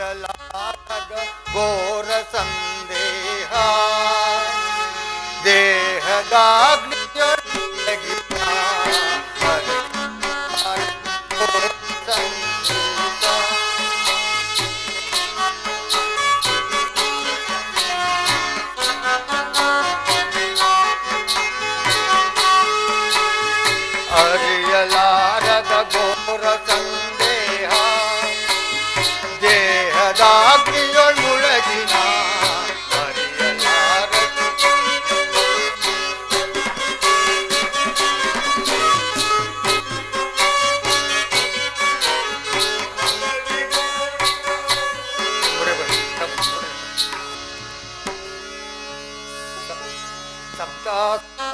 ಅರಿಯಲಾರದ ಘೋರ ಸಂದೇಹ ದೇಹದಾಗ್ನಿಯೊಳಗಿನ ಅರಿಯಲಾರದ ಘೋರ ಸಂದೇಹ ದೇಹದಾಗ್ನಿಯೊಳ್ ಮುಳಗಿನ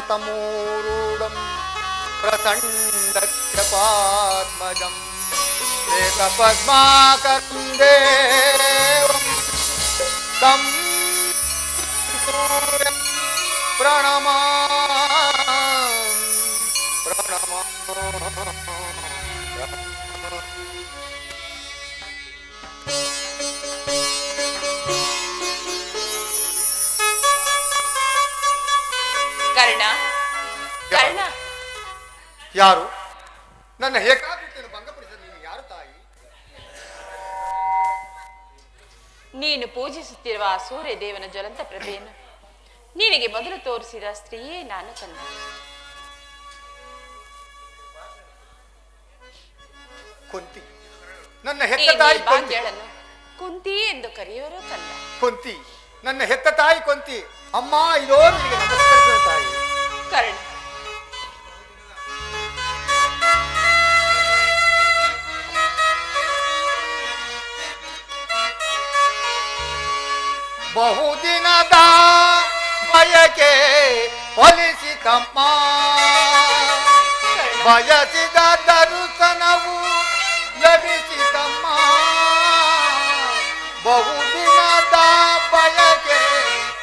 ಸಪ್ತಾಸ್ತಮೂರೂಢಂ ಪ್ರಚಂಡಕ್ಷಪಾತ್ಮಜಂ ಏಕಪದ್ಮಾಕರಂ ದೇವಂ तं ಸೂರ್ಯಂ ಕರ್ಣ ಕರ್ಣ ಯಾರು? ನನ್ನ ಏಕಾಗ್ರತೆಯನ್ನು ಭಂಗಪಡಿಸಲು ನೀನು ಯಾರು ತಾಯಿ? ನೀನು ಪೂಜಿಸುತ್ತಿರುವ ಆ ಸೂರ್ಯ ದೇವನ ಜ್ವಲಂತ ಪ್ರಭೆಯನ್ನು ನಿನಗೆ ಮೊದಲು ತೋರಿಸಿದ ಸ್ತ್ರೀಯೇ ನಾನು ಕಂದ. ಕುಂತಿ, ನನ್ನ ಹೆತ್ತ ತಾಯಿ ಭಾಗ್ಯಗಳನ್ನು ಕುಂತಿ ಎಂದು ಕರೆಯೋರು ಕಂದ. ಕುಂತಿ, ನನ್ನ ಹೆತ್ತ ತಾಯಿ ಕುಂತಿ. ಅಮ್ಮ, ಇದೋ ನಿನಗೆ ನಮಸ್ಕರಿಸಿದ ತಾಯಿ. ಕರ್ಣ, ಬಹುದಿನದ ಬಯಕೆ ಫಲಿಸಿತಮ್ಮ, ಬಯಸಿದ ದರ್ಶನವು ಲಭಿಸಿತಮ್ಮ. ಬಹುದಿನದ ಬಯಕೆ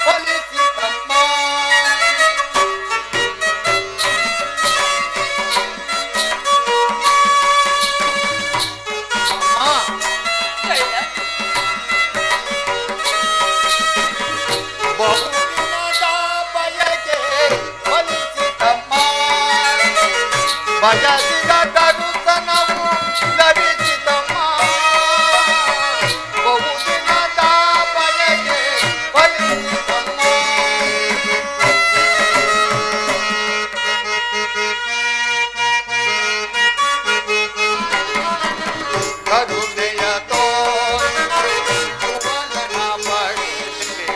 ಫಲಿಸಿತಮ್ಮ. ಬಹುದಿನದ ಬಯಕೆ ಫಲಿಸಿತಮ್ಮ, ಬಯಸಿದ ದರ್ಶನವು ಲಭಿಸಿತಮ್ಮ. ಬಹುದಿನದ ಬಯಕೆ ಫಲಿಸಿತಮ್ಮ. ಕರುಣೆಯ ತೋರಿ ಸುವರ್ಣ ಪಡೆದೆ.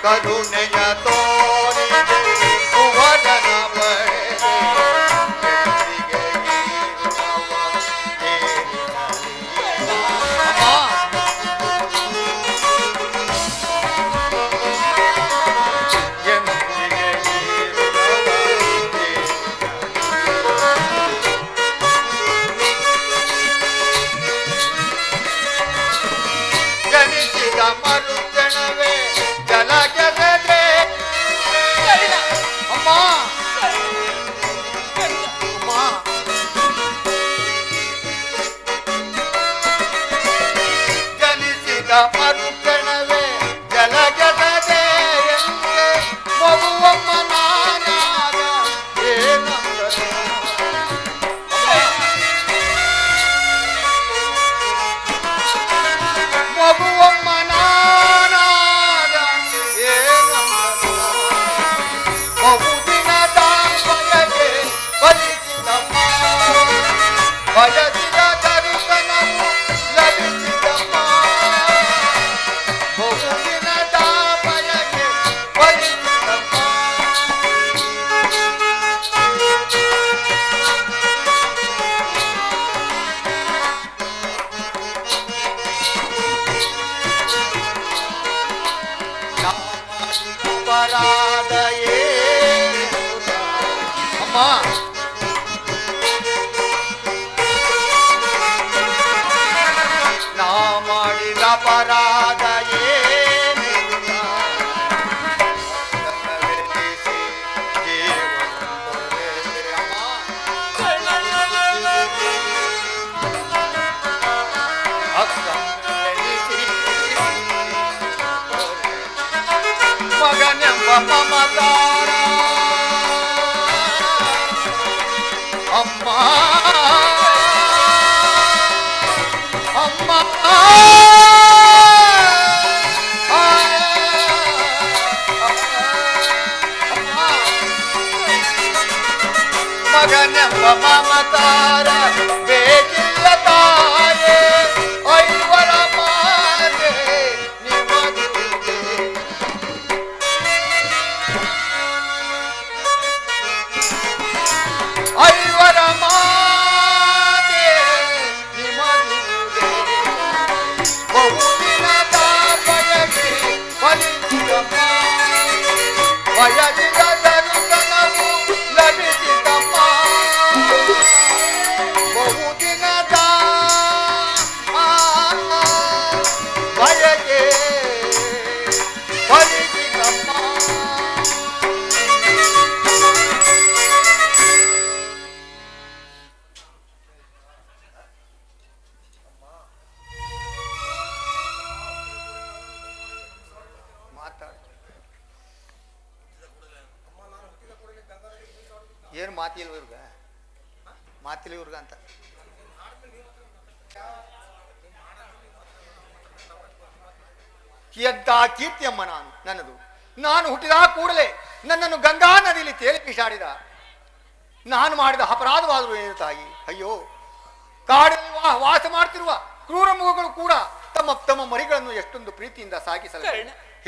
ಕರುಣೆಯ ತೋರಿದೆ ಸುವರ್ಣ ಪಡೆದೆ. ಎಂದಿಗೆ ಇರುವವ ಏರಿರಲಿ. ಎಂದಿಗೆ ಇರುವವ ಏರಿರಲಿ. ಜನಿಸಿದ ಮರುಕ್ಷಣವೇ ಜಲಗೆದೆಗೆ. ಅಮ್ಮ, ಅಮ್ಮ, ಜನಿಸಿದ ಮರುಕ್ಷಣವೇ ಜಲಗೆದೆಗೆ ಎಂದೆ ಮಗುವಮ್ಮ ನಾನಾಗ ಏನಂದರೆ. ಮಗುವಮ್ಮ ನಾನಾಗ ಏನಂದರೆ. ಬಹುದಿನದ ಬಯಕೆ ಫಲಿಸಿತಮ್ಮ, ಬಯಸಿದ ದರ್ಶನವು ಲಭಿಸಿತಮ್ಮ. ಬಹುದಿನದ ಬಯಕೆ ಫಲಿಸಿತಮ್ಮ. ಅಪರಾಧ ಏನೆಂಬುದ ಅಮ್ಮ, ನಾ ಮಾಡಿದ ಅಪರಾಧ ಏನೆಂಬುದ ನನ್ನ ಬೆಳೆಸಿ ಜೀವನ ತೊರೆದೆ. ಅಮ್ಮ, ಮಗನೆಂಬ ಮಮತಾರ ಬೇಕಿಲ್ಲ ತಾಯೇ ಐವರ ಮಾತೆ ನಿಮದುಗೆ ಐವರ ಮಾತೆ ನಿಮದುಗೆ ಬಹುದಿನದ ಬಯಕೆ ಫಲಿಸಿದಮ್ಮ ಬಯಸಿದ ದರುತನವು ಲಭಿಸಿದಮ್ಮ ಬಹುದಿನದ ಬಯಕೆ ಫಲಿಸಿದಮ್ಮ ಏನು ಮಾತಿಲ್ವ ಇವ್ರಗ ಮಾತಿಲ್ಲ ಇವ್ರಗ ಅಂತ ಎಂತ ಕೀರ್ತಿಯಮ್ಮ ನನ್ನದು. ನಾನು ಹುಟ್ಟಿದ ಕೂಡಲೇ ನನ್ನನ್ನು ಗಂಗಾ ನದಿಯಲ್ಲಿ ತೇಲಿ ಬಿಸಾಡಿದ. ನಾನು ಮಾಡಿದ ಅಪರಾಧವಾದರೂ ಏನು ತಾಯಿ? ಅಯ್ಯೋ, ಕಾಡಲ್ಲಿ ವಾಸ ಮಾಡ್ತಿರುವ ಕ್ರೂರ ಮೃಗಗಳು ಕೂಡ ತಮ್ಮ ತಮ್ಮ ಮರಿಗಳನ್ನು ಎಷ್ಟೊಂದು ಪ್ರೀತಿಯಿಂದ ಸಾಗಿಸಲ್ಲ.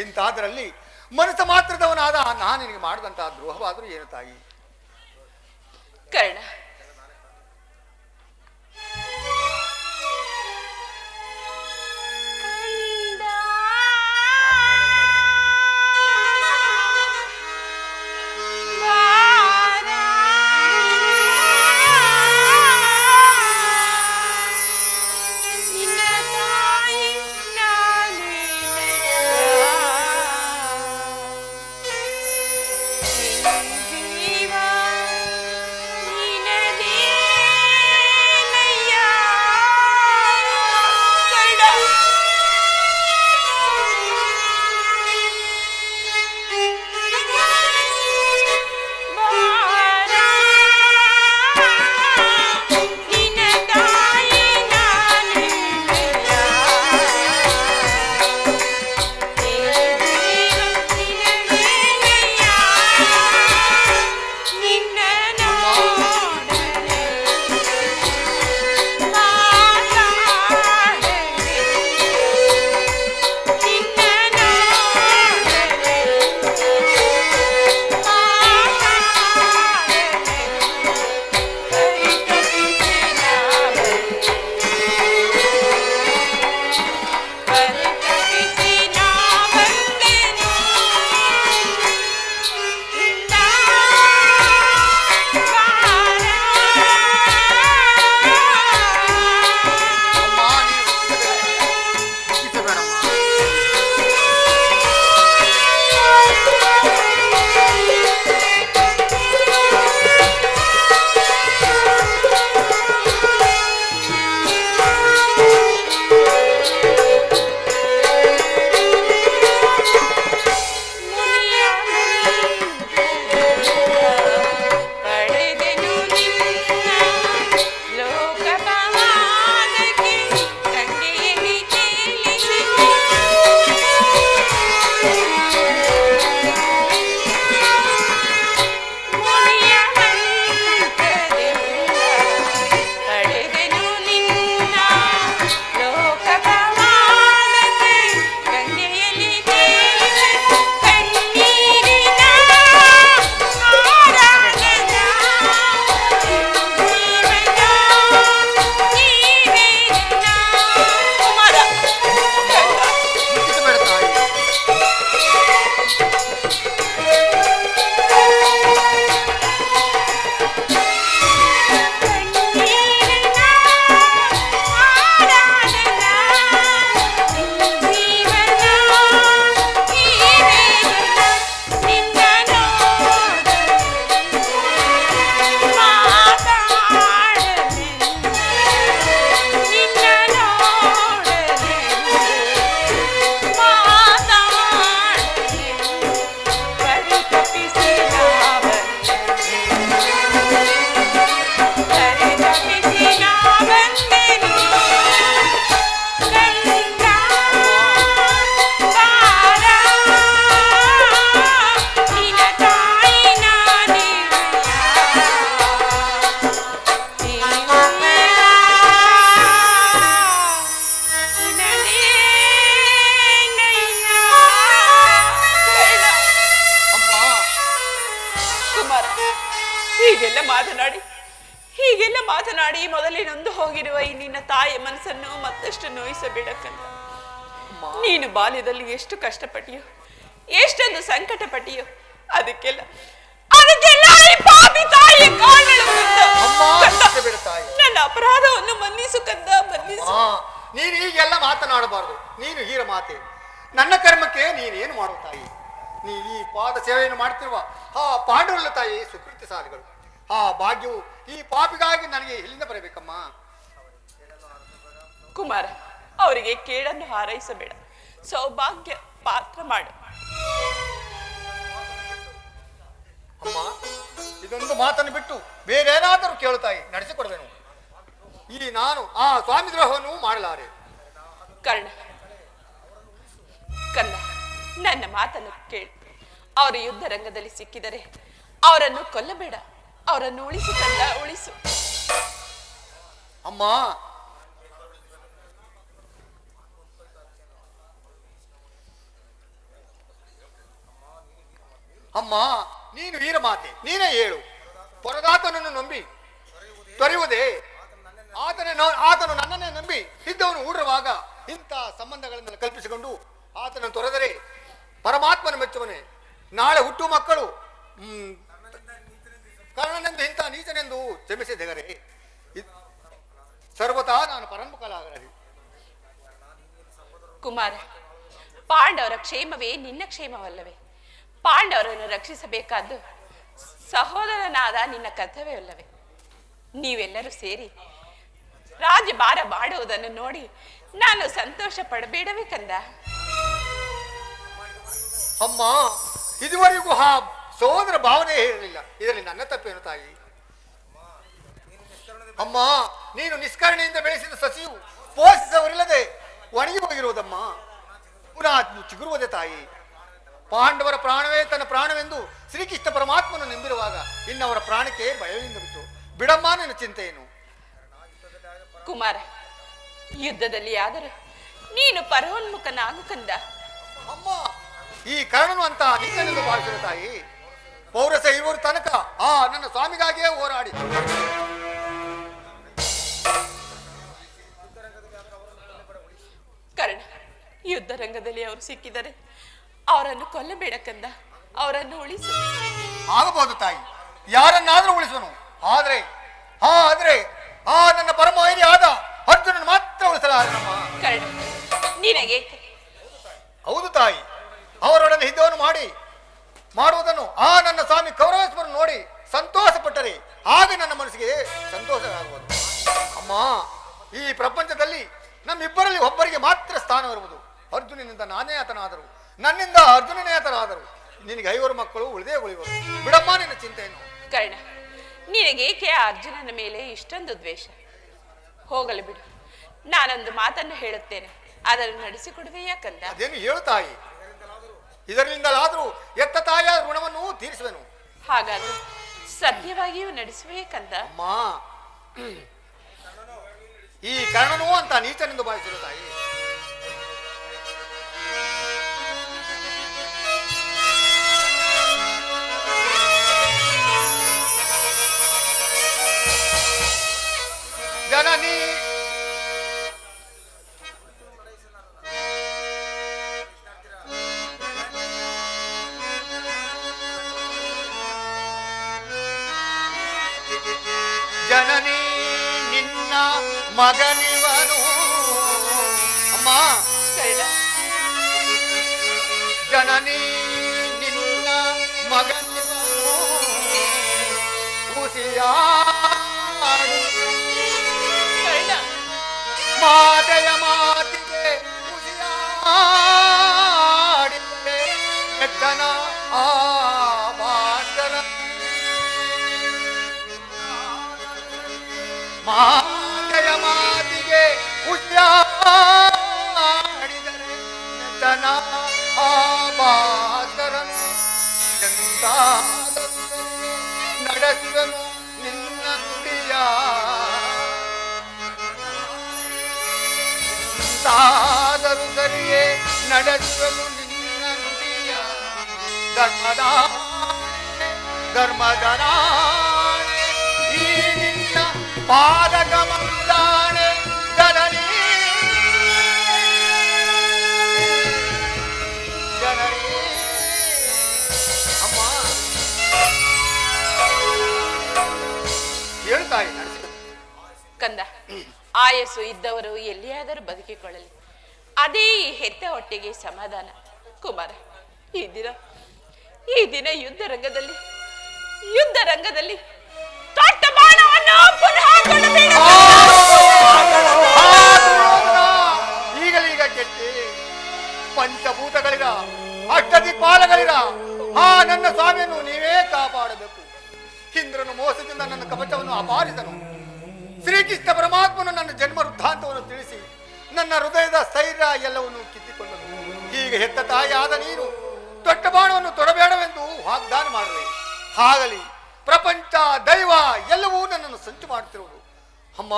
ಇಂಥದ್ರಲ್ಲಿ ಮನಸ್ಸು ಮಾತ್ರದವನಾದ ನಾನು ನಿನಗೆ ಮಾಡಿದಂತಹ ದ್ರೋಹವಾದರೂ ಏನು ತಾಯಿ? ಕರ್ಣ, Nina ಹೀಗೆಲ್ಲ ಮಾತನಾಡಿ ಮೊದಲೇ ನೊಂದು ಹೋಗಿರುವ ಈ ನಿನ್ನ ತಾಯಿಯ ಮನಸ್ಸನ್ನು ಮತ್ತಷ್ಟು ನೋಯಿಸಬೇಡಕ್ಕಂತ. ನೀನು ಬಾಲ್ಯದಲ್ಲಿ ಎಷ್ಟು ಕಷ್ಟಪಟ್ಟಿಯೋ, ಎಷ್ಟೊಂದು ಸಂಕಟ ಪಟ್ಟಿಯೋ, ಅದಕ್ಕೆಲ್ಲ ಈ ಪಾಪಿ ತಾಯಿ ಕಾರಣಳು ಕಂದ. ನನ್ನ ಅಪರಾಧವನ್ನು ಮನ್ನಿಸು ಕಂದ, ಮನ್ನಿಸು. ನೀನು ಹೀಗೆಲ್ಲ ಮಾತನಾಡಬಾರದು. ನೀನು ಹೀರ ಮಾತೆ. ನನ್ನ ಕರ್ಮಕ್ಕೆ ನೀನೇನು ಮಾಡುವ ತಾಯಿ? ನೀ ಈ ಪಾದ ಸೇವೆಯನ್ನು ಮಾಡ್ತಿರುವ ಪಾಂಡುರಲ್ಲ ತಾಯಿ ಸುಕೃತಿ ಸಾಲಿಗಳು. ಭಾಗ್ಯವು ಈ ಪಾಪಿಗಾಗಿ ನನಗೆ ಎಲ್ಲಿಂದ ಬರಬೇಕಮ್ಮ? ಕುಮಾರ, ಅವರಿಗೆ ಕೇಡನ್ನು ಹಾರೈಸಬೇಡ, ಸೌಭಾಗ್ಯ ಪಾತ್ರ ಮಾಡು. ಅಮ್ಮ, ಇದೊಂದು ಮಾತನ್ನು ಬಿಟ್ಟು ಬೇರೇನಾದರೂ ಕೇಳುತ್ತಾಯಿ ನಡೆಸಿಕೊಡುವೆನು. ಈ ನಾನು ಸ್ವಾಮಿ ದ್ರೋಹವನ್ನು ಮಾಡಲಾರೆ. ಕರ್ಣ, ನನ್ನ ಮಾತನ್ನು ಕೇಳು. ಅವರು ಯುದ್ಧ ರಂಗದಲ್ಲಿ ಸಿಕ್ಕಿದರೆ ಅವರನ್ನು ಕೊಲ್ಲಬೇಡ, ಅವರನ್ನು ಉಳಿಸು ಕಂದ, ಉಳಿಸು. ಅಮ್ಮ, ನೀನು ವೀರ ಮಾತೆ, ನೀನೇ ಹೇಳು. ಪರದಾತನನ್ನು ನಂಬಿ ತೊರೆಯುವುದೇ? ಆತನು ನನ್ನನ್ನೇ ನಂಬಿ ಇದ್ದವನು ಊಡುವಾಗ ಇಂಥ ಸಂಬಂಧಗಳನ್ನೆಲ್ಲ ಕಲ್ಪಿಸಿಕೊಂಡು ಆತನನ್ನು ತೊರೆದರೆ ಪರಮಾತ್ಮನ ಮೆಚ್ಚುವನೇ. ನಾಳೆ ಹುಟ್ಟು ಮಕ್ಕಳು ಕರ್ಣನೆಂದು ಇಂಥ ನೀಚನೆಂದು ಕ್ಷಮಿಸಿದೆಗರೆ ಸರ್ವತಾ ನಾನು ಪರಮುಖಲಾಗಲಿ. ಕುಮಾರ, ಪಾಂಡವರ ಕ್ಷೇಮವೇ ನಿನ್ನ ಕ್ಷೇಮವಲ್ಲವೇ? ಪಾಂಡವರನ್ನು ರಕ್ಷಿಸಬೇಕಾದ್ದು ಸಹೋದರನಾದ ನಿನ್ನ ಕರ್ತವ್ಯವಲ್ಲವೇ? ನೀವೆಲ್ಲರೂ ಸೇರಿ ರಾಜ್ಯಭಾರ ಮಾಡುವುದನ್ನು ನೋಡಿ ನಾನು ಸಂತೋಷ ಪಡಬೇಡವೇ ಕಂದ? ಅಮ್ಮ, ಇದುವರೆಗೂ ಸಹೋದರ ಭಾವನೆ ಇರಲಿಲ್ಲ. ಇದರಲ್ಲಿ ನನ್ನ ತಪ್ಪೇನು ತಾಯಿ? ಅಮ್ಮ, ನೀನು ನಿಷ್ಕರಣೆಯಿಂದ ಬೆಳೆಸಿದ ಸಸಿಯು ಪೋಷಿಸವರಿಲ್ಲದೆ ಒಣಗಿ ಹೋಗಿರುವುದಮ್ಮ. ಪುನಃ ಚಿಗುರುವುದೇ ತಾಯಿ. ಪಾಂಡವರ ಪ್ರಾಣವೇ ತನ್ನ ಪ್ರಾಣವೆಂದು ಶ್ರೀಕೃಷ್ಣ ಪರಮಾತ್ಮನು ನಂಬಿರುವಾಗ ಇನ್ನವರ ಪ್ರಾಣಕ್ಕೆ ಭಯದಿಂದ ಬಿಟ್ಟು ಬಿಡಮ್ಮ ನನ್ನ ಚಿಂತೆಯನ್ನು. ಕುಮಾರ, ಯುದ್ಧದಲ್ಲಿ ಆದರೂ ನೀನು ಪರೋನ್ಮುಖನಾಗು ಕಂದ. ಅಮ್ಮ, ಈ ಕರ್ಣನು ಅಂತ ನಿಂದನೆಂದು ಭಾವಿಸಿದ ತಾಯಿ. ಪೌರಸ ಇರುವರು ತನಕ ನನ್ನ ಸ್ವಾಮಿಗಾಗಿಯೇ ಹೋರಾಡಿ ಕರ್ಣ, ಯುದ್ಧ ರಂಗದಲ್ಲಿ ಅವರು ಸಿಕ್ಕಿದರೆ ಅವರನ್ನು ಕೊಲ್ಲಬೇಡ ಕಂದ, ಅವರನ್ನು ಉಳಿಸು. ಆಗಬಹುದು ತಾಯಿ, ಯಾರನ್ನಾದ್ರೂ ಉಳಿಸುವನು. ಆದ್ರೆ ನನ್ನ ಪರಮವೈರಿ ಆದ ಅರ್ಜುನನ್ನು ಮಾತ್ರ ಉಳಿಸಲಾರನಮ್ಮ. ಕರ್ಣ, ನಿನಗೆ ಹೌದು ತಾಯಿ, ಅವರೊಡನೆ ಯುದ್ಧವನ್ನು ಮಾಡುವುದನ್ನು ನನ್ನ ಸ್ವಾಮಿ ಕೌರವೇಶ್ವರನು ನೋಡಿ ಸಂತೋಷ ಪಟ್ಟರೆ ಆಗ ನನ್ನ ಮನಸ್ಸಿಗೆ ಸಂತೋಷವಾಗುವುದು. ಅಮ್ಮ, ಈ ಪ್ರಪಂಚದಲ್ಲಿ ನಮ್ಮಿಬ್ಬರಲ್ಲಿ ಒಬ್ಬರಿಗೆ ಮಾತ್ರ ಸ್ಥಾನವಿರುವುದು. ಅರ್ಜುನನಿಂದ ನಾನೇ ಆತನಾದರು, ನನ್ನಿಂದ ಅರ್ಜುನನೇ ಆತನಾದರು. ನಿನಗೆ 5 ಮಕ್ಕಳು ಉಳಿದೇ ಉಳಿವರು. ಬಿಡಮ್ಮ ನಿನ್ನ ಚಿಂತೆಯನ್ನು. ಕರ್ಣ, ನಿನಗೇಕೆ ಅರ್ಜುನನ ಮೇಲೆ ಇಷ್ಟೊಂದು ದ್ವೇಷ? ಹೋಗಲು ಬಿಡು. ನಾನೊಂದು ಮಾತನ್ನು ಹೇಳುತ್ತೇನೆ, ಅದನ್ನು ನಡೆಸಿಕೊಡುವೆಯಾ ಕಂದ? ಅದೇನು ಹೇಳು ತಾಯಿ. ಇದರಿಂದಲಾದರೂ ಎತ್ತ ತಾಯಿಯ ಋಣವನ್ನು ತೀರಿಸುವೆನು. ಹಾಗಾದ್ರೆ ಸತ್ಯವಾಗಿಯೂ ನಡೆಸುವೆ ಕಂದ? ಅಮ್ಮ, ಈ ಕರ್ಣನು ಅಂತ ನೀಚನೆಂದು ಭಾವಿಸಿರು ತಾಯಿ. ಜನನಿ ಜನನಿ ನಿನ್ನ ಮಗನಿವನು. ಅಮ್ಮ, ಜನನಿ ನಿನ್ನ ಮಗನಿವನು. ಉಸಿಯಾಡು ಮಾತೆಯ ಮಾತಿಗೆ ಉಸಿಯಾಡಿದೆ ಎತ್ತನ ಬಾಟರ. ಮಾತೆಯ ಮಾತಿಗೆ ಉಸಿಯಾಡಿದರೆ ಎತ್ತನ ಬಾಟರನು. ಎಂತ ನಡೆಸುವನು ನಿನ್ನ ನುಡಿಯ. ಎಂತಾದರೂ ಸರಿಯೇ ನಡೆಸುವನು ನಿನ್ನ ನುಡಿಯ. ಧರ್ಮದ ಧರ್ಮದ ರಾಣೆ ಈ ನಿನ್ನ ಪಾದಗಮಂದಾಣೆ ಜನನಿ ಜನನಿ ಅಮ್ಮ ಹೇಳ್ತಾಯಿ ನಡೆಸಿ ಕಂದ, ಆಯಸ್ಸು ಇದ್ದವರು ಎಲ್ಲಿಯಾದರೂ ಬದುಕಿಕೊಳ್ಳಲಿ, ಅದೇ ಈ ಹೆತ್ತ ಹೊಟ್ಟೆಗೆ ಸಮಾಧಾನ. ಕುಮಾರ, ಈ ದಿನ ಯುದ್ಧ ರಂಗದಲ್ಲಿ ತೊಟ್ಟ ಬಾಣವನ್ನು ಪುನಃ ಕೊಡಬೇಡ. ಈಗಲೀಗ ಕೆಟ್ಟಿ ಪಂಚಭೂತಗಳಿರ ಅಷ್ಟದಿಕ್ಪಾಲಗಳಿರ ಆ ನನ್ನ ಸ್ವಾಮಿಯನ್ನು ನೀವೇ ಕಾಪಾಡಬೇಕು. ಇಂದ್ರನು ಮೋಸದಿಂದ ನನ್ನ ಕವಚವನ್ನು ಅಪಾರಿಸನು. ಶ್ರೀಕೃಷ್ಣ ಪರಮಾತ್ಮನು ನನ್ನ ಜನ್ಮ ವೃತ್ತಾಂತವನ್ನು ತಿಳಿಸಿ ನನ್ನ ಹೃದಯದ ಸ್ಥೈರ್ಯ ಎಲ್ಲವನ್ನು ಕಿತ್ತಿಕೊಂಡನು. ಈಗ ಹೆತ್ತ ತಾಯಿಯಾದ ನೀನು ದೊಡ್ಡ ಬಾಣವನ್ನು ತೊಡಬೇಡವೆಂದು ವಾಗ್ದಾನ ಮಾಡುವೆ. ಹಾಗಲಿ ಪ್ರಪಂಚ ದೈವ ಎಲ್ಲವೂ ನನ್ನನ್ನು ಸಂಚು ಮಾಡುತ್ತಿರುವುದು. ಅಮ್ಮ,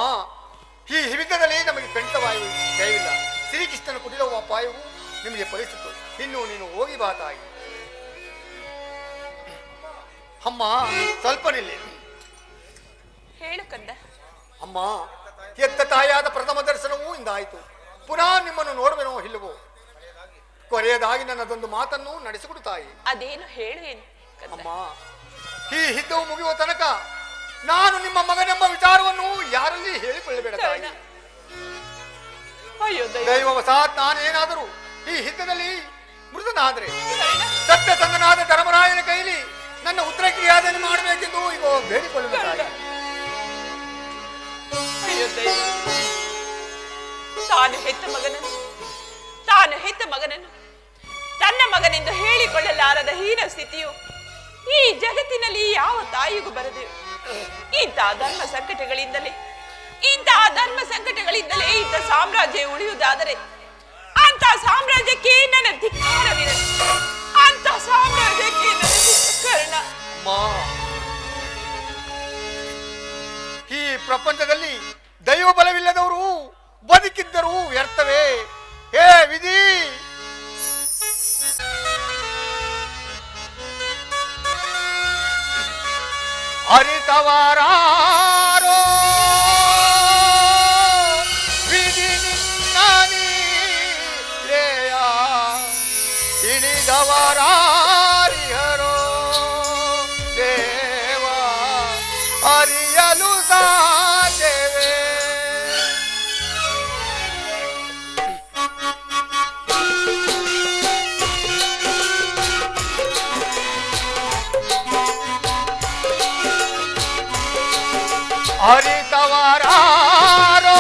ಈ ಹಿಡಿತದಲ್ಲಿ ನಮಗೆ ಖಂಡಿತವಾಯು ಜಯವಿಲ್ಲ. ಶ್ರೀಕೃಷ್ಣನ ಕುಟಿಲವ ಅಪಾಯವು ನಿಮಗೆ ಪರಿಸ್ಥಿತಿ. ಇನ್ನು ನೀನು ಹೋಗಿ ಬಾ ತಾಯಿ. ಅಮ್ಮ, ಸ್ವಲ್ಪ ನಿಲ್ಲಿ. ಹೇಳು ಕಂದ. ಅಮ್ಮ, ಎತ್ತ ತಾಯಿಯಾದ ಪ್ರಥಮ ದರ್ಶನವೂ ಇಂದಾಯಿತು. ಪುನಃ ನಿಮ್ಮನ್ನು ನೋಡುವೆನೋ ಇಲ್ಲವೋ? ಕೊನೆಯದಾಗಿ ನನ್ನದೊಂದು ಮಾತನ್ನು ನಡೆಸಿಕೊಡು ತಾಯಿ. ಅದೇನು ಹೇಳು. ಏನು ಅಮ್ಮ, ಈ ಯುದ್ಧವು ಮುಗಿಯುವ ತನಕ ನಾನು ನಿಮ್ಮ ಮಗನೆಂಬ ವಿಚಾರವನ್ನು ಯಾರಲ್ಲಿ ಹೇಳಿಕೊಳ್ಳಬೇಡ ತಾಯಿ. ದೈವವಸಾತ್ ನಾನೇನಾದರೂ ಈ ಯುದ್ಧದಲ್ಲಿ ಮೃತನಾದರೆ ಸತ್ಯ ತಂದನಾದ ಧರ್ಮರಾಯನ ಕೈಲಿ ನನ್ನ ಉತ್ತರಕ್ರಿಯಾದನ್ನು ಮಾಡಬೇಕೆಂದು ಈಗ ಬೇಡಿಕೊಳ್ಳುವ ತಾಯಿ. ತಾನು ಹೆತ್ತ ಮಗನನ್ನು ತನ್ನ ಮಗನೆಂದು ಹೇಳಿಕೊಳ್ಳಲಾರದ ಹೀನ ಸ್ಥಿತಿಯು ಈ ಜಗತ್ತಿನಲ್ಲಿ ಯಾವ ತಾಯಿಗೂ ಬರದೆ. ಇಂತಹ ಧರ್ಮ ಸಂಕಟಗಳಿಂದಲೇ ಇಂಥ ಸಾಮ್ರಾಜ್ಯ ಉಳಿಯುವುದಾದರೆ ಅಂತ ಸಾಮ್ರಾಜ್ಯಕ್ಕೆ ನನ್ನ ಧಿಕ್ಕಾರವಿದೆ. ಅಂತ ಸಾಮ್ರಾಜ್ಯಕ್ಕೆ ಕರ್ಣ. ಈ ಪ್ರಪಂಚದಲ್ಲಿ ದೈವ ಬಲವಿಲ್ಲದವರು ಬದುಕಿದ್ದರೂ ವ್ಯರ್ಥವೇ. ಹೇ ವಿಧಿ, ಅರಿತವರಾರೋ ವಿಧಿ ನಿನ್ನ ನೀರೆಯ ತಿಳಿದವರಾರಿಹರೋ ದೇವ ಅರಿಯಲು ಸಾಧ್ಯವೇ. ಅರಿತವರಾರೋ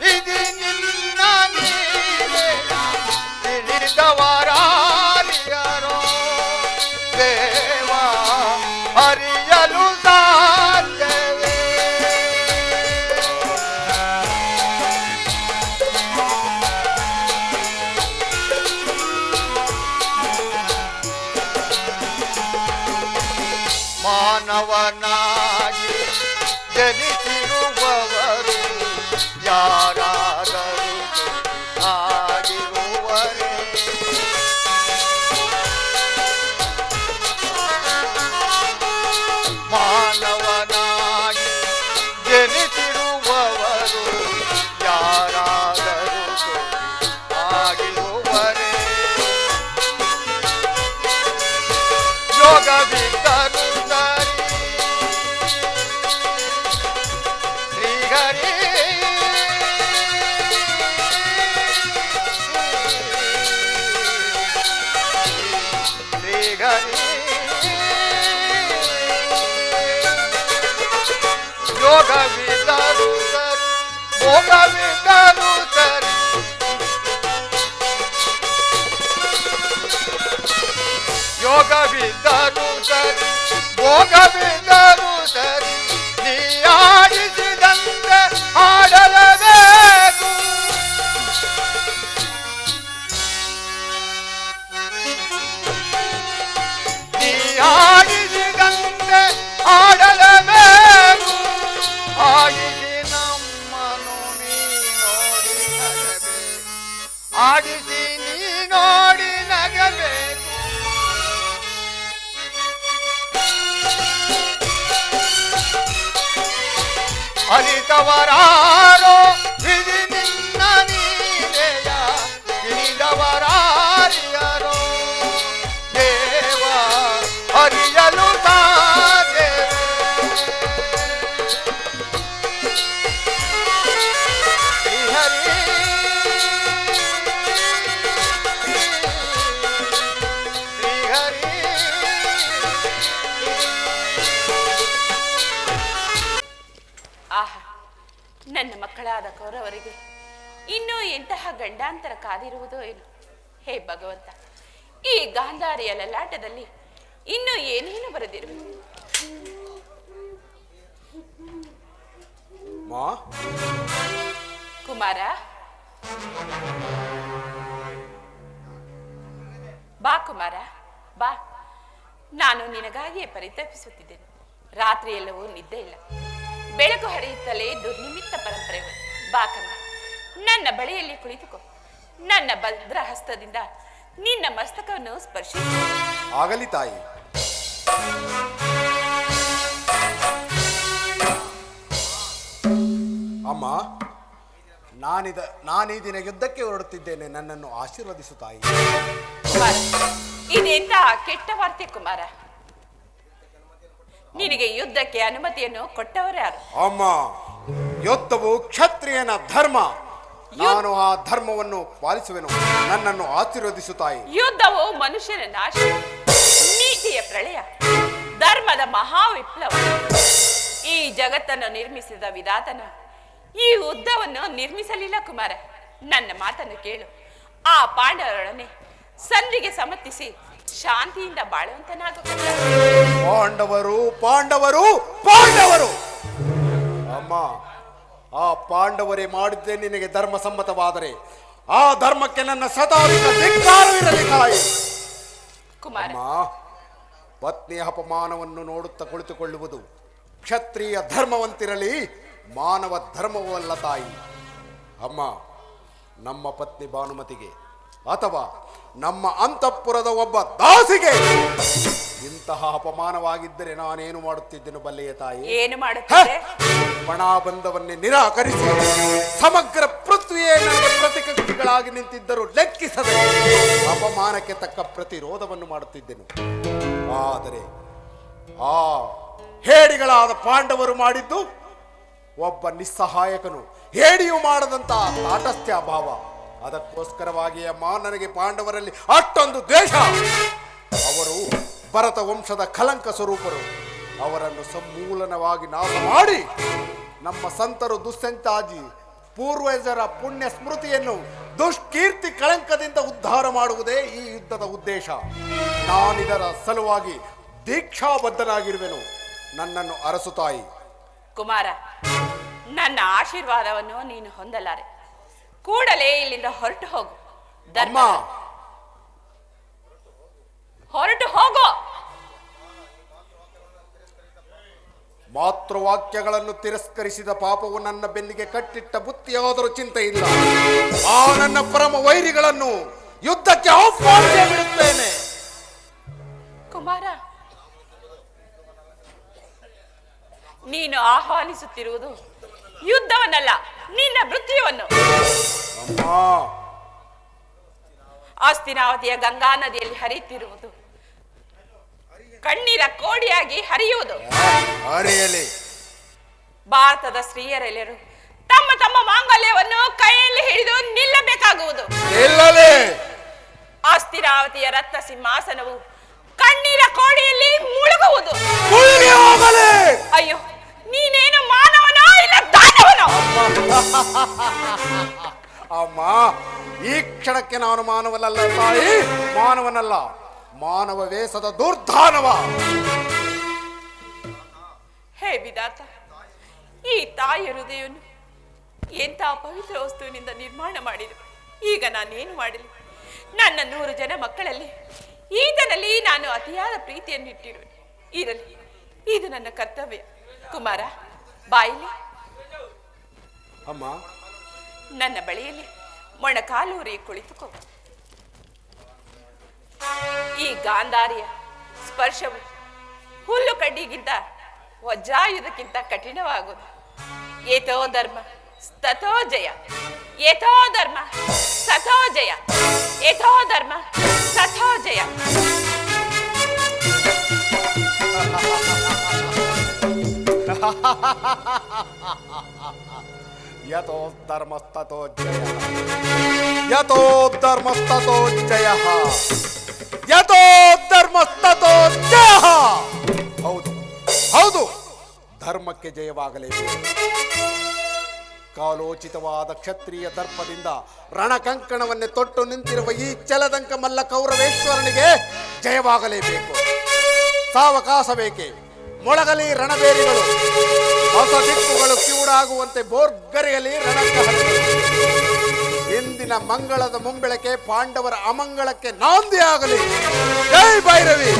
ವಿಧಿ ನಿನ್ನ ನೀರೆಯ ತಿಳಿದವರಾರಿಯರೋ ದೇವ ಅರಿಯಲು ಸಾಧ್ಯವೇ. ಮಾನವನಾಗಿ ಜನಿಸಿರುವವರು ಯಾರಾದರೂ ಆಗಿರುವರೇ. ಮಾನವನಾಗಿ ಜನಿಸಿರುವವರು ಯಾರಾದರೂ ಆಗಿರುವರೇ. ಯೋಗವಿದ್ದರು ಸರಿ ಶ್ರೀಹರಿ ಶ್ರೀಹರಿ ಯೋಗವಿದ್ದರು ಸರಿ ಭೋಗವಿದ್ದರು ಸರಿ ಯೋಗವಿದ್ದರು ಸರಿ ಭೋಗವಿದ್ದರು ಸರಿ ನೀ ಆಡಿಸಿದಂತೆ ಆಡಲೇಬೇಕು. ನೀ ಆಡಿಸಿದಂತೆ ಆಡಲೇಬೇಕು. ಆಡಿಸಿ ನಮ್ಮನು ನೀ ನೋಡಿ ನಗಬೇಕು. ಆಡಿಸಿ ನೀ ನೋಡಿ ನಗಬೇಕು. ತಿಳಿದವರಾರೋ ವಿಧಿ ನಿನ್ನ ನೀನೆಯ ತಿಳಿದವರಾರಿಯರೋ ದೇವ ಹರಿಯಲು ಸಾಧ್ಯ ಶ್ರೀಹರಿ ಶ್ರೀಹರಿ ಆಹಾ, ನನ್ನ ಮಕ್ಕಳಾದ ಕೌರವರಿಗೆ ಇನ್ನೂ ಎಂತಹ ಗಂಡಾಂತರ ಕಾದಿರುವುದೋ ಏನು. ಹೇ ಭಗವಂತ, ಈ ಗಾಂಧಾರಿಯ ಲಲಾಟದಲ್ಲಿ ಇನ್ನೂ ಏನೇನು ಬರೆದಿರುವುದು. ಮಾ ಕುಮಾರ, ಬಾ ಕುಮಾರ, ಬಾ. ನಾನು ನಿನಗಾಗಿಯೇ ಪರಿತಪಿಸುತ್ತಿದ್ದೇನೆ. ರಾತ್ರಿ ಎಲ್ಲವೂ ನಿದ್ದೆ ಇಲ್ಲ, ಬೆಳಕು ಹರಿಯುತ್ತಲೇ ದುರ್ನಿಮಿತ್ತ ಪರಂಪರೆಗಳು. ಬಾ ಕಂದ, ನನ್ನ ಬಳಿಯಲ್ಲಿ ಕುಳಿತುಕೋ. ನನ್ನ ಭದ್ರ ಹಸ್ತದಿಂದ ನಿನ್ನ ಮಸ್ತಕವನ್ನು ಸ್ಪರ್ಶಿಸು. ಆಗಲಿ ತಾಯಿ. ಅಮ್ಮ, ನಾನೀ ದಿನ ಯುದ್ಧಕ್ಕೆ ಹೊರಡುತ್ತಿದ್ದೇನೆ. ನನ್ನನ್ನು ಆಶೀರ್ವದಿಸು ತಾಯಿ. ಕುಮಾರ, ಇದೆಂತ ಕೆಟ್ಟ ವಾರ್ತೆ ಕುಮಾರ. ನಿನಗೆ ಯುದ್ಧಕ್ಕೆ ಅನುಮತಿಯನ್ನು ಕೊಟ್ಟವರು ಯಾರು? ಅಮ್ಮ, ಯುದ್ಧವು ಕ್ಷತ್ರಿಯನ ಧರ್ಮ. ನಾನು ಆ ಧರ್ಮವನ್ನು ಪಾಲಿಸುವೆನು. ನನ್ನನ್ನು ಆಶೀರ್ವದಿಸು ತಾಯಿ. ಯುದ್ಧವು ಮನುಷ್ಯನ ನಾಶ, ನೀತಿಯ ಪ್ರಳಯ, ಧರ್ಮದ ಮಹಾವಿಪ್ಲವ. ಈ ಜಗತ್ತನ್ನು ನಿರ್ಮಿಸಿದ ವಿಧಾತನು ಈ ಯುದ್ಧವನ್ನು ನಿರ್ಮಿಸಲಿಲ್ಲ ಕುಮಾರ. ನನ್ನ ಮಾತನ್ನು ಕೇಳು. ಆ ಪಾಂಡವರೊಡನೆ ಸಂಧಿಗೆ ಸಮ್ಮತಿಸಿ ಶಾಂತಿಯಿಂದ ಬಾಳುವಂತನಾಗ. ಪಾಂಡವರು ಪಾಂಡವರು ಪಾಂಡವರು. ಅಮ್ಮ, ಆ ಪಾಂಡವರೇ ಮಾಡಿದ್ದೇ ನಿನಗೆ ಧರ್ಮ ಸಮ್ಮತವಾದರೆ ಆ ಧರ್ಮಕ್ಕೆ ನನ್ನ ಶತಾಧಿಕ ಧಿಕ್ಕಾರವಿರಲಿ ತಾಯಿ. ಕುಮಾರ, ಅಮ್ಮ, ಪತ್ನಿಯ ಅಪಮಾನವನ್ನು ನೋಡುತ್ತಾ ಕುಳಿತುಕೊಳ್ಳುವುದು ಕ್ಷತ್ರಿಯ ಧರ್ಮವಂತಿರಲಿ, ಮಾನವ ಧರ್ಮವಲ್ಲ ತಾಯಿ. ಅಮ್ಮ, ನಮ್ಮ ಪತ್ನಿ ಭಾನುಮತಿಗೆ ಅಥವಾ ನಮ್ಮ ಅಂತಃಪುರದ ಒಬ್ಬ ದಾಸಿಗೆ ಇಂತಹ ಅಪಮಾನವಾಗಿದ್ದರೆ ನಾನೇನು ಮಾಡುತ್ತಿದ್ದೆನು ಬಲ್ಲೆಯ ತಾಯಿ? ಏನು ಮಾಡುತ್ತಿದ್ದೆ? ಪಣಾಬಂಧವನ್ನೇ ನಿರಾಕರಿಸಿ ಸಮಗ್ರ ಪೃಥ್ವಿಯೇ ನನಗೆ ಪ್ರತಿಕಕ್ಷಿಗಳಾಗಿ ನಿಂತಿದ್ದರೂ ಲೆಕ್ಕಿಸದೆ ಅಪಮಾನಕ್ಕೆ ತಕ್ಕ ಪ್ರತಿರೋಧವನ್ನು ಮಾಡುತ್ತಿದ್ದೆನು. ಆದರೆ ಆ ಹೇಡಿಗಳಾದ ಪಾಂಡವರು ಮಾಡಿದ್ದು ಒಬ್ಬ ನಿಸ್ಸಹಾಯಕನು ಹೇಡಿಯು ಮಾಡದಂತಹ ತಾಟಸ್ಥ್ಯ ಭಾವ. ಅದಕ್ಕೋಸ್ಕರವಾಗಿ ಅಮ್ಮ, ನನಗೆ ಪಾಂಡವರಲ್ಲಿ ಅಷ್ಟೊಂದು ದ್ವೇಷ. ಅವರು ಭರತ ವಂಶದ ಕಲಂಕ ಸ್ವರೂಪರು. ಅವರನ್ನು ಸಮೂಲನವಾಗಿ ನಾಶ ಮಾಡಿ ನಮ್ಮ ಸಂತರು ದುಸ್ಸಂತಾಜಿ ಪೂರ್ವಜರ ಪುಣ್ಯ ಸ್ಮೃತಿಯನ್ನು ದುಷ್ಕೀರ್ತಿ ಕಳಂಕದಿಂದ ಉದ್ಧಾರ ಮಾಡುವುದೇ ಈ ಯುದ್ಧದ ಉದ್ದೇಶ. ನಾನಿದರ ಸಲುವಾಗಿ ದೀಕ್ಷಾಬದ್ಧನಾಗಿರುವೆನು. ನನ್ನನ್ನು ಅರಸು ತಾಯಿ. ಕುಮಾರ, ನನ್ನ ಆಶೀರ್ವಾದವನ್ನು ನೀನು ಹೊಂದಲಾರೆ. ಕೂಡಲೇ ಇಲ್ಲಿಂದ ಹೊರಟು ಹೋಗು. ಅಮ್ಮ, ಹೊರಟು ಹೋಗೋ. ಮಾತೃವಾಕ್ಯಗಳನ್ನು ತಿರಸ್ಕರಿಸಿದ ಪಾಪವು ನನ್ನ ಬೆನ್ನಿಗೆ ಕಟ್ಟಿಟ್ಟ ಬುತ್ತಿಯಾದರೂ ಚಿಂತೆ ಇಲ್ಲ. ಆ ನನ್ನ ಪರಮ ವೈರಿಗಳನ್ನು ಯುದ್ಧಕ್ಕೆ ಆಹ್ವಾನಿಸಿ ಬಿಡುತ್ತೇನೆ. ಕುಮಾರ, ನೀನು ಆಹ್ವಾನಿಸುತ್ತಿರುವುದು ಯುದ್ಧವನ್ನಲ್ಲ, ನಿನ್ನ ಮೃತ್ಯುವನ್ನು. ಅಮ್ಮ, ಆಸ್ತಿನಾವತಿಯ ಗಂಗಾ ನದಿಯಲ್ಲಿ ಹರಿಯುತ್ತಿರುವುದು ಕಣ್ಣೀರ ಕೋಡಿಯಾಗಿ ಹರಿಯುವುದು. ಅರೆಯಲಿ. ಭಾರತದ ಸ್ತ್ರೀಯರೆಲ್ಲರೂ ತಮ್ಮ ತಮ್ಮ ಮಾಂಗಲ್ಯವನ್ನು ಕೈಯಲ್ಲಿ ಹಿಡಿದು ನಿಲ್ಲಬೇಕಾಗುವುದು. ನಿಲ್ಲಲಿ. ಆಸ್ತಿನಾವತಿಯ ರತ್ನ ಸಿಂಹಾಸನವು ಕಣ್ಣೀರ ಕೋಡಿಯಲ್ಲಿ ಮುಳುಗುವುದು. ಮುಳುಗಿ ಹೋಗಲಿ. ಅಯ್ಯೋ, ನೀನೇನು ಮಾನವನೋ ಇಲ್ಲ ದಾನವನೋ? ಅಮ್ಮ, ಈ ಕ್ಷಣಕ್ಕೆ ನಾನು ಮಾನವನಲ್ಲ ತಾಯಿ, ಮಾನವನಲ್ಲ, ಮಾನವ ವೇಷದ ದುರ್ಧಾನವ. ಹೇ ವಿಧಾತ, ಈ ತಾಯಿಯ ಹೃದಯವನ್ನು ಎಂಥ ಪವಿತ್ರ ವಸ್ತುವಿನಿಂದ ನಿರ್ಮಾಣ ಮಾಡಿದರು. ಈಗ ನಾನೇನು ಮಾಡಲಿ? ನನ್ನ 100 ಜನ ಮಕ್ಕಳಲ್ಲಿ ಈತನಲ್ಲಿ ನಾನು ಅತಿಯಾದ ಪ್ರೀತಿಯನ್ನು ಇಟ್ಟಿರುವೆ. ಇರಲಿ, ಇದು ನನ್ನ ಕರ್ತವ್ಯ. ಕುಮಾರ, ಬಾಯಿಲಿ. ಅಮ್ಮ, ನನ್ನ ಬಳಿಯಲ್ಲಿ ಮೊಣಕಾಲೂರಿ ಕುಳಿತುಕೋ. ಈ ಗಾಂಧಾರಿಯ ಸ್ಪರ್ಶವು ಹುಲ್ಲು ಕಡ್ಡಿಗಿಂತ ವಜ್ರಾಯುಧಕ್ಕಿಂತ ಕಠಿಣವಾಗುವುದು. ಏತೋ ಧರ್ಮ ತಥೋ ಜಯ, ಏತೋ ಧರ್ಮ ತಥೋ ಜಯ, ಏತೋ ಧರ್ಮ ತಥೋ ಜಯ. ಯಥೋ ಧರ್ಮಸ್ತಥೋ ಜಯ, ಯಥೋ ಧರ್ಮಸ್ತಥೋ ಜಯ, ಯಥೋ ಧರ್ಮಸ್ತಥೋ ಜಯ. ಹೌದು ಹೌದು, ಧರ್ಮಕ್ಕೆ ಜಯವಾಗಲೇಬೇಕು. ಕಾಲೋಚಿತವಾದ ಕ್ಷತ್ರಿಯ ದರ್ಪದಿಂದ ರಣಕಂಕಣವನ್ನೇ ತೊಟ್ಟು ನಿಂತಿರುವ ಈ ಚಲದಂಕ ಮಲ್ಲ ಕೌರವೇಶ್ವರನಿಗೆ ಜಯವಾಗಲೇಬೇಕು. ಸಾವಕಾಶ ಬೇಕೆ, ಮೊಳಗಲಿ ರಣಬೇರಿಗಳು, ಹೊಸ ದಿಕ್ಕುಗಳು ಕಿವುಡಾಗುವಂತೆ ಬೋರ್ಗರೆಯಲಿ ರಣಕಹಳೆ. ಇಂದಿನ ಮಂಗಳದ ಮುಂಬೆಳಕೆ ಪಾಂಡವರ ಅಮಂಗಳಕ್ಕೆ ನಾಂದಿ ಆಗಲಿ. ಜೈ ಭೈರವಿ.